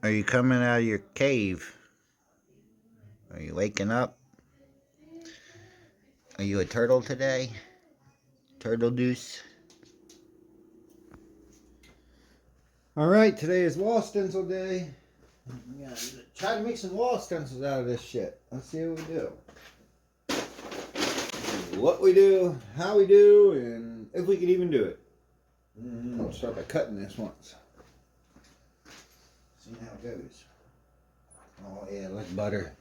Are you coming out of your cave? Are you waking up? Are you a turtle today? Turtle deuce? Alright, today is wall stencil day. Yeah, try to make some wall stencils out of this shit. Let's see what we do. What we do, how we do, and if we could even do it. I'll start by cutting this once. See how it goes. Oh yeah, like butter.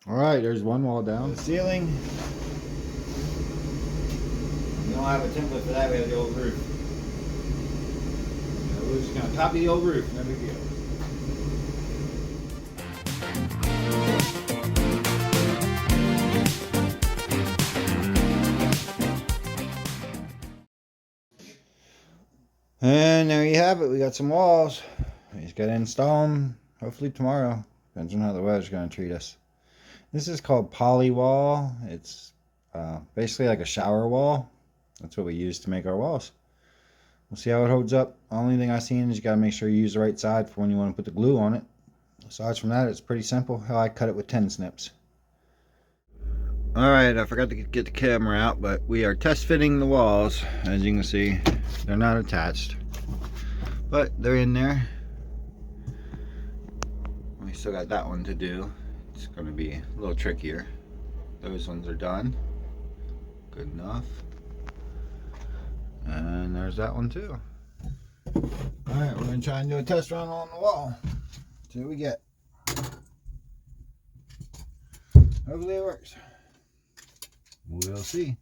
Alright, there's one wall down. The ceiling. We don't have a template for that, we have the old roof. So we're just gonna copy the old roof, no big deal. And there you have it, we got some walls. We just gotta install them, hopefully tomorrow. Depends on how the weather's gonna treat us. This is called poly wall. It's basically like a shower wall. That's what we use to make our walls. We'll see how it holds up. Only thing I've seen is you gotta make sure you use the right side for when you want to put the glue on it. Aside from that, it's pretty simple. How I cut it with 10 snips. Alright, I forgot to get the camera out, but we are test fitting the walls. As you can see, they're not attached, but they're in there. We still got that one to do. It's going to be a little trickier. Those ones are done. Good enough. And there's that one too. Alright, we're going to try and do a test run on the wall. See what we get. Hopefully it works. We'll see.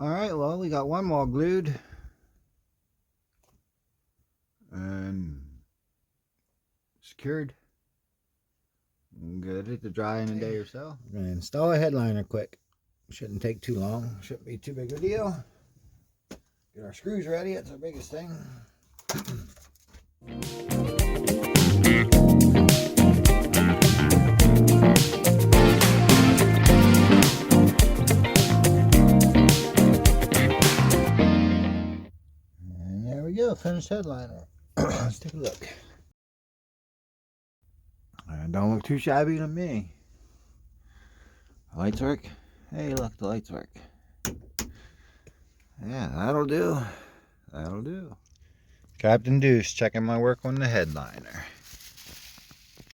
Alright, well, we got one wall glued and secured. Get it to dry in a day or so. We're going to install a headliner quick. Shouldn't take too long. Shouldn't be too big a deal. Get our screws ready. That's our biggest thing. Finished headliner. Let's take a look. Don't look too shabby to me. The lights work. Hey, look, the lights work. Yeah, that'll do. That'll do. Captain Deuce checking my work on the headliner.